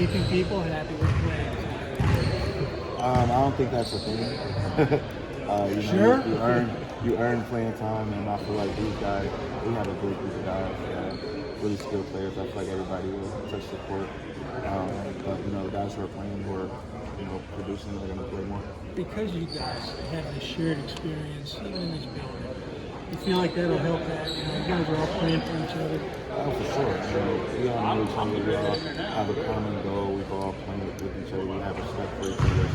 keeping people happy with players? I don't think that's a thing. Sure. You earn playing time, and I feel like these guys, we have a great group of guys, really skilled players. I feel like everybody will touch the court. But the guys who are playing, who are producing, they're gonna play more. Because you guys have this shared experience, even in this building, you feel like that'll help that? You guys are all playing for each other. Oh, for sure. We all know each other. We all have a common goal. We've all played with each other. We have respect for each other.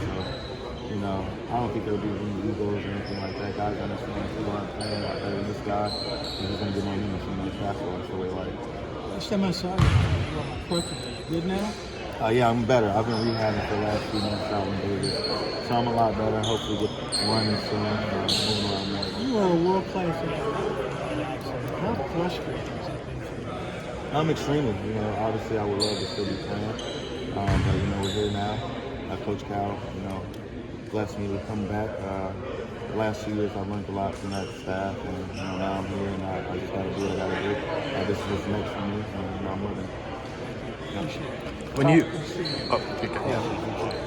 So, I don't think there'll be any egos or anything like that. Guys understand if you aren't playing better than this guy, you're just going to get on minutes. It's basketball. That's the way life. Last time I saw you, you were on my perfectly. You good now? Yeah, I'm better. I've been rehabbing for the last few months out in Vegas. So I'm a lot better. Hopefully get running soon and moving around more. You were a world-class accident. How frustrating has that been for you? Extremely. Obviously I would love to still be playing. But, we're here now. Coach Cal, blessed me to come back. The last 2 years I've learned a lot from that staff. And, now I'm here and I just got to do what I got to do. This is what's next for me. And, I'm moving.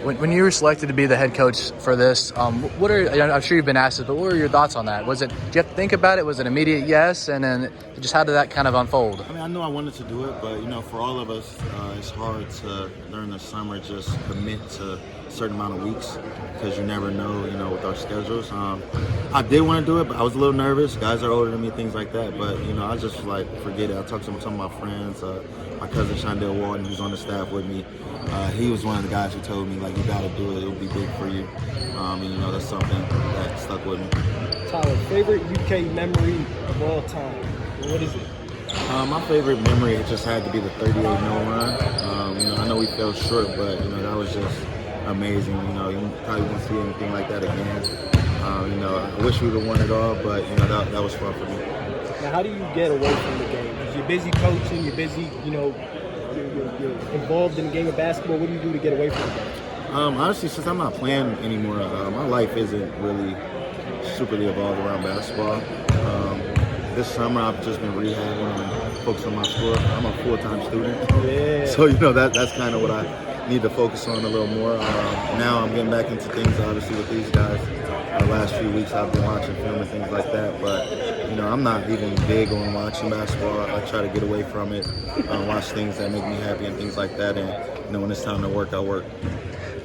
When you were selected to be the head coach for this, I'm sure you've been asked this, but what were your thoughts on that? Did you have to think about it? Was it an immediate yes? And then just how did that kind of unfold? I know I wanted to do it, but for all of us, it's hard to during the summer just commit to a certain amount of weeks because you never know, with our schedules. I did want to do it, but I was a little nervous. Guys are older than me, things like that. But I just forget it. I talked to some of my friends. My cousin Shondell Walton, who's on the staff with me, he was one of the guys who told me you got to do it. It'll be big for you. And that's something that stuck with me. Tyler, favorite UK memory of all time? What is it? My favorite memory just had to be the 38-0 run. I know we fell short, but that was just amazing. You probably won't see anything like that again. I wish we would have won it all, but that was fun for me. Now, how do you get away from the game? Because you're busy coaching, you're busy, you're involved in the game of basketball. What do you do to get away from the game? Honestly, since I'm not playing anymore, my life isn't really superly evolved around basketball. This summer, I've just been rehabbing and focused on my sport. I'm a full-time student, Yeah. So that's kind of what I need to focus on a little more. Now I'm getting back into things, obviously, with these guys. The last few weeks, I've been watching film and things like that, but I'm not even big on watching basketball. I try to get away from it, watch things that make me happy and things like that, and when it's time to work, I work.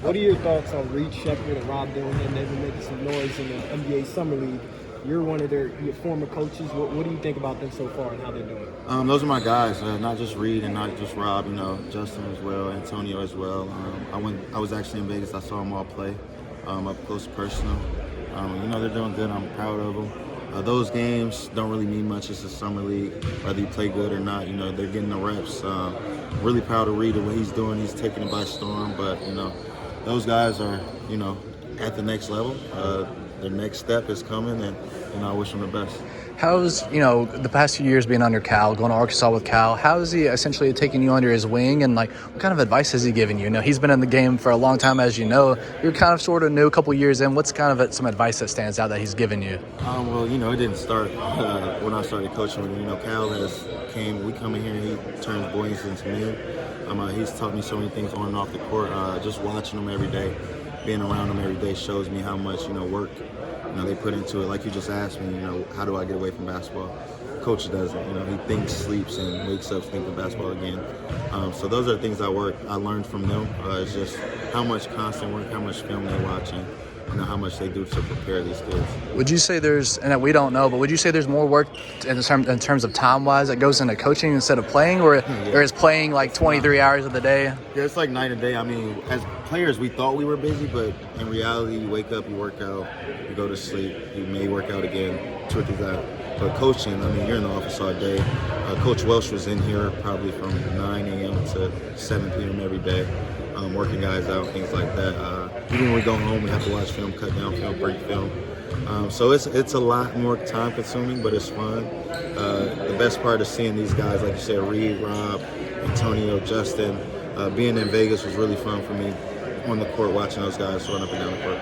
What are your thoughts on Reed Sheppard and Rob Dillon? They've been making some noise in the NBA Summer League. You're one of your former coaches. What do you think about them so far and how they're doing? Those are my guys, not just Reed and not just Rob. Justin as well, Antonio as well. I was actually in Vegas. I saw them all play up close personal. They're doing good. I'm proud of them. Those games don't really mean much. It's a summer league. Whether you play good or not, they're getting the reps. Really proud of Reed and what he's doing. He's taking it by storm. But those guys are at the next level. Their next step is coming, and I wish them the best. How's, the past few years being under Cal, going to Arkansas with Cal, how is he essentially taking you under his wing, and what kind of advice has he given you? He's been in the game for a long time, as you know. You're kind of sort of new, a couple years in. What's kind of some advice that stands out that he's given you? Well, it didn't start when I started coaching with him. Cal we come in here and he turns boys into men. He's taught me so many things on and off the court. Just watching him every day, being around him every day shows me how much, work they put into it. Like you just asked me, how do I get away from basketball? Coach doesn't. He thinks, sleeps, and wakes up thinking basketball again. So those are the things I learned from them. It's just how much constant work, how much film they watch, and how much they do to prepare these kids. Would you say and we don't know, but would you say there's more work in terms of time-wise that goes into coaching instead of playing, or is playing 23 hours of the day? Yeah, it's like night and day. As players, we thought we were busy, but in reality, you wake up, you work out, you go to sleep, you may work out again, 2 or 3 times. But coaching, you're in the office all day. Coach Welsh was in here probably from 9 a.m. to 7 p.m. every day, working guys out, things like that. Even when we go home, we have to watch film, cut down film, break film. So it's a lot more time consuming, but it's fun. The best part is seeing these guys, like you said, Reed, Rob, Antonio, Justin. Being in Vegas was really fun for me on the court, watching those guys run up and down the court.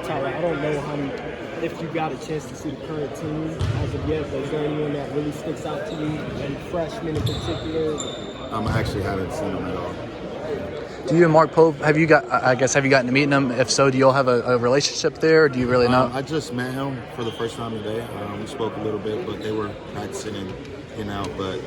Tyler, I don't know if you got a chance to see the current team as of yet, but is there anyone that really sticks out to you, and freshmen in particular? I actually haven't seen them at all. Do you and Mark Pope, have you gotten to meet him? If so, do you all have a relationship there? Or do you really know? I just met him for the first time today. We spoke a little bit, but they were practicing and getting out. But